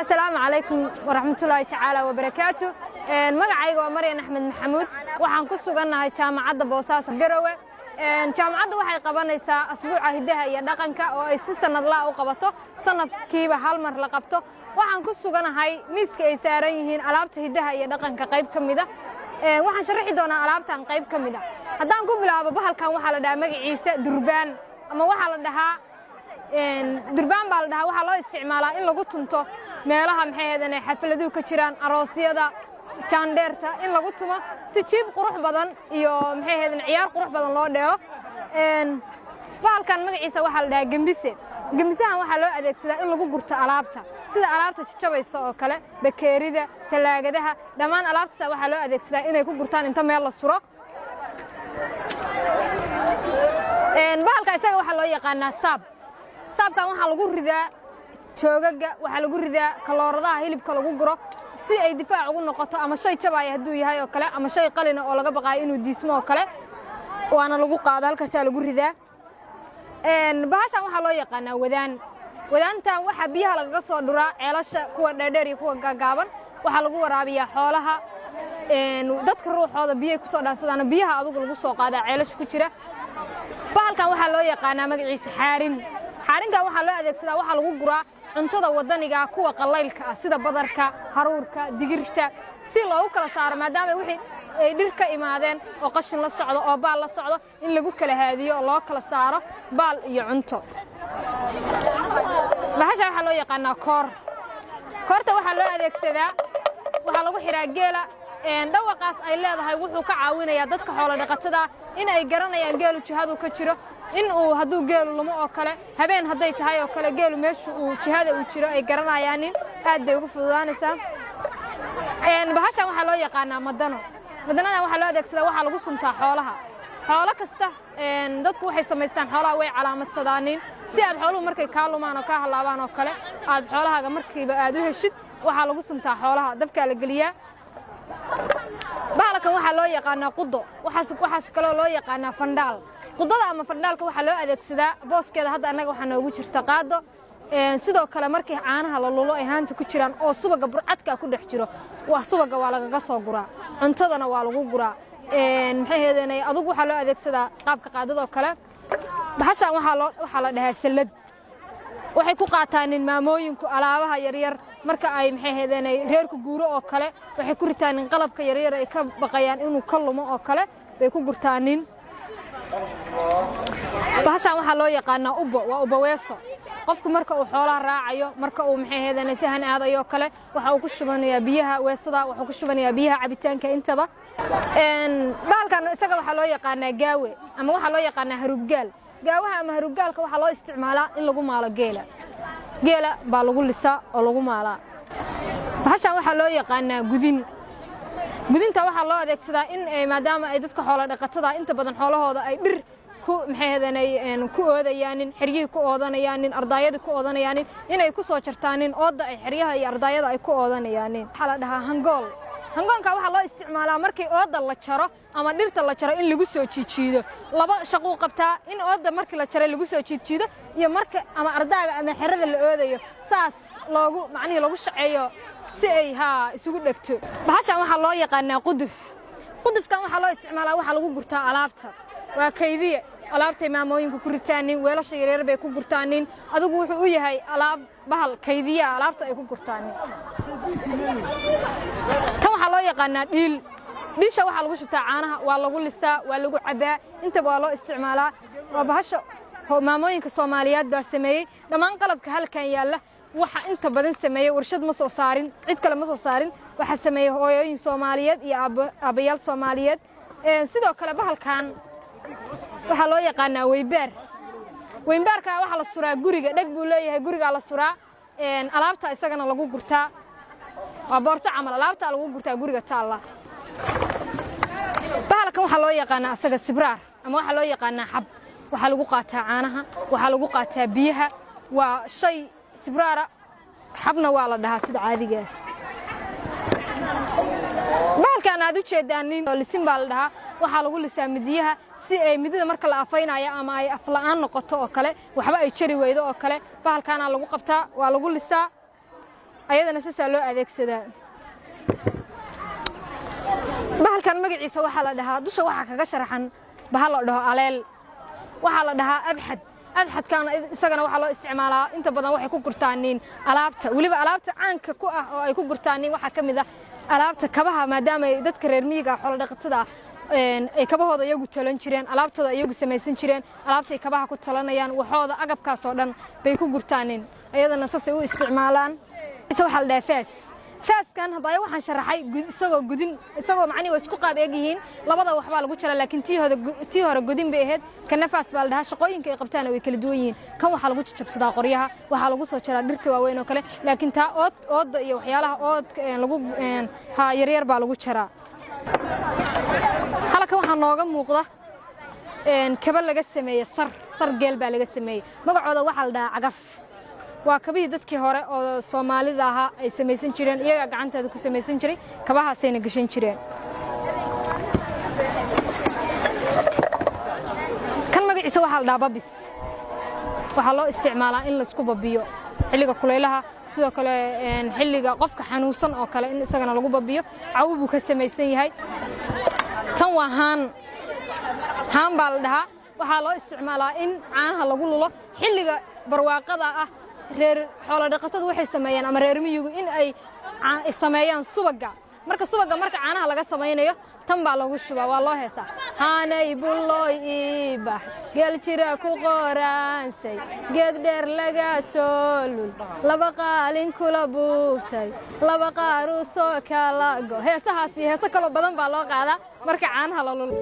السلام عليكم ورحمة الله تعالى وبركاته. magacayga waa Maryan Axmed Maxamuud waxaan ku suganahay jaamacadda Boosaaso Garowe. jaamacaddu waxay qabanaysaa asbuuca hidaha iyo dhaqanka oo ay si sanadla u qabato sanadkiiba hal mar la qabto. waxaan ku suganahay miiska ay saaran yihiin alaabta hidaha iyo dhaqanka qayb kamid ah. waxaan sharaxi doonaa alaabtan qayb kamid ah. haddaan ku bilaabo bahalkan waxa la dhahaa magaciisa durbaan ama waxa la dhahaa durbaan baa la dhahaa waxa loo isticmaalaa in lagu tunto meelaha maxay xafladuhu ka jiraan aroosyada jaandeerta in lagu tumo si jiib qurux badan iyo maxay ciyaar qurux badan loo dheero. bahalkan magaciisa waxa la dhahaa gambise. gambisahan waxa loo adeegsadaa in lagu gurto alaabta sida alaabta jajabaysa oo kale bakeerida talaagadaha dhammaan alaabtaas waxa loo adeegsadaa inay ku gurtaan inta meel la suro. bahalka isaga waxa loo yaqaanaa saab. saabkan waxa lagu ridaa joogaga waxa lagu ridaa kalooradaha hilibka lagu guro si ay difaac ugu noqoto ama shay jabay haduu yahay oo kale ama shay qalin oo laga baqay inuu diismo oo kale waana lagu qaado halkaas lagu ridaa. bahashan waxa loo yaqaanaa wadaan. wadaantan waxa biyaha laga soo dhuraa ceelasha kuwa dheedheer iyo kuwa gaagaaban waxa lagu waraabiyaa xoolaha dadka ruuxooda biyaha ku soo dhaansadana biyaha adugu lagu soo qaadaa ceelasha ku jira. bahalkan waxa loo yaqaanaa magaciisa xaarin. xaarinka waxa loo adeegsadaa waxa lagu guraa cuntada wadaniga kuwa qalaylka ah sida badarka haruurka digirta si loo kala saaro maadaama wixii ay dhir ka imaadeen oo qashin la socdo oo baal la socdo in lagu kala haadiyo oo loo kala saaro baal iyo cunto. bahasha waxa loo yaqaanaa koor. koorta waxa loo adeegsadaa waxa lagu xiraa geela dhawaqaas ay leedahay wuxuu ka caawinayaa dadka xoolo dhaqatada in ay garanayaan geelu jihadu ka jiro in uu haduu geelu lumo oo kale habeen haday tahay oo kale geelu meeshu uu jihada uu jiro ay garanayaan aad bay ugu fududaanaysaa. bahashan waxa loo yaqaanaa madano. madanada waxa loo adeegsadaa waxa lagu suntaa xoolaha. xoolo kasta dadku waxay sameystaan xoolaha way calaamadsadaan si aad xooluhu markay ka lumaan oo ka halaabaan oo kale aad xoolahaaga markiiba aad u heshid waxa lagu suntaa xoolaha dabka la galiyaa. bahalkan waxa loo yaqaanaa qudo. waxaas kale loo yaqaanaa fandhaal. qudada ama fandhaalka waxa loo adeegsadaa booskeeda hadda anaga waxa noogu jirta qaado sidoo kale markii caanaha la lulo ay haanta ku jiraan oo subaga burcadka ku dhex jiro wax subaga waa laga soo guraa cuntadana waa lagu guraa. maxay heedanay adugu waxa loo adeegsadaa qaabka qaadada oo kale. bahashan waxa la dhahaa salad. waxay ku qaataan maamooyinku alaabaha yar yar marka ay maxay heedanay reerku guuro oo kale waxay ku ritaan qalabka yar yar ay ka baqayaan inuu ka lumo oo kale bay ku gurtaan. bahashan waxa loo yaqaanaa ubbo waa ubbo weeso. qofku marka uu xoolaha raacayo marka uu maxay heedanay sahan aadayo kale waxa uu ku shubanayaa biyaha weesada waxa ku shubanayaa biyaha cabitaanka intaba. bahalkan isaga waxa loo yaqaanaa gaawe ama waxa loo yaqaanaa harubgaal. gaawaha ama harubgaalka waxa loo isticmaalaa in lagu maalo geela. geela baa lagu lisaa oo lagu maalaa. bahashan waxa loo yaqaanaa gudin. gudinta waxa loo adeegsadaa in maadaama ay dadka xoolo dhaqatada inta badan xoolahooda ay dhir ku maxay heedanay ku oodayaan xiriyaha ku oodanayaan ardayada ku oodanayaan inay ku soo jartaan ooda ay xiriyaha iyo ardayada ay ku oodanayaan. waxa la dhahaa hangool. hangoonka waxa loo isticmaalaa markii ooda la jaro ama dhirta la jaro in lagu soo jiijiido laba shaqo qabtaa in ooda markii la jaray lagu soo jiijiido iyo marka ama ardayga ama xirada la oodayo saas loogu macnaheedu lagu shaqeeyo si ay isugu dhagto. bahashan waxa loo yaqaanaa quduf. qudufkan waxa loo isticmaalaa waxa lagu gurtaa alaabta waa kaydiye alaabta maamooyinku ku ritaan weelasha yaryar bay ku gurtaan adigu wuxuu u yahay alaab bahal kaydiye alaabta ay ku gurtaan. tan waxa loo yaqaanaa dhiil. dhiisha waxa lagu shubtaa caanaha waa lagu lisaa waa lagu cabaa inta waa loo isticmaalaa. waa bahasha maamooyinka Soomaaliyeed baa sameeyay dhammaan qalabka halkan yaala waxa inta badan sameeyay warshad ma soo saarin cid kale ma soo saarin waxa sameeyay hooyooyin Soomaaliyeed iyo aabayaal Soomaaliyeed. sidoo kale bahalkan waxa loo yaqaanaa weybaar. weybaarka waxa la suraa guriga dhag buu leeyahay guriga la suraa alaabta isagana lagu gurtaa waa boorso camal alaabta lagu gurtaa guriga taala. bahalkan waxa loo yaqaanaa asaga sibraar ama waxa loo yaqaanaa xab. waxa lagu qaataa caanaha waxa lagu qaataa biyaha waa shay sibraara xabna waa la dhahaa sida caadiga ah. bahalkan aad u jeedaan lisin baa la dhahaa waxa lagu lisaa midiyaha si ay midida marka la afaynayo ama ay aflaan noqoto oo kale waxba ay jari weydo oo kale bahalkan lagu qabtaa waa lagu lisaa ayadana sidaa loo adeegsadaa bahalkan magaciisa waxa la dhahaa dusha waxa kaga sharaxan bahal la dhaho aleel waxa la dhahaa abxadkan isagana waxa loo isticmaalaa inta badan waxay ku gurtaaniin alaabta waliba alaabta caanka ku ah oo ay ku gurtaaniin waxa kamid ah alaabta kabaha maadaama dadka reer miyiga xoolo dhaqatada ay kabahooda iyagu talan jireen alaabtooda iyagu samaysan jireen alaabta ay kabaha ku talanayaan waxooda agabkaas oo dhan bay ku gurtaaniin ayadana saasay u isticmaalaan waxa la dhahaa faaskan hadda waxaan sharaxay isagoo macni way isku qaab eeg yihiin labada waxba lagu jira laakiin tii hore gudin bay ahayd kana faas baa la dhahaa shaqooyinka ay qabtaan way kala duwan yihiin kan waxa lagu jabsadaa qoryaha waxa lagu soo jaraa dhirta waaweyn oo kale laakiin taa oodda iyo waxyaalaha oodka lagu yaryar baa lagu jaraa halka waxa nooga muuqda kaba laga sameeyay sar geel baa laga sameeyay magacooda waxa la dhahaa cagaf waa kabihii dadkii hore oo Soomaalida ahaa ay samaysan jireen iyaga gacantooda ku samaysan jiray kabahaasayna gashan jireen kan magaciisa waxa la dhahaa babis waxa loo isticmaalaa in la isku babiyo xilliga kulaylaha sidoo kale xilliga qofka xanuunsan oo kale in isagana lagu babiyo cawubu ka samaysan yahay tan waa haan baa la dhahaa waxa loo isticmaalaa in caanaha lagu lulo xilliga barwaaqada ah reer xoolo dhaqatadu waxay sameeyaan ama reer miyigu in ay sameeyaan subaga marka caanaha laga sameeyo tan baa lagu shubaa waa loo heesaa haanay buloy iiba geel jira ku qoraansay geed dheer laga soo lul laba qaalin kula buubtay laba qaar u soo kala go heesahaas iyo heeso kale badan baa loo qaadaa marka caanaha la lulo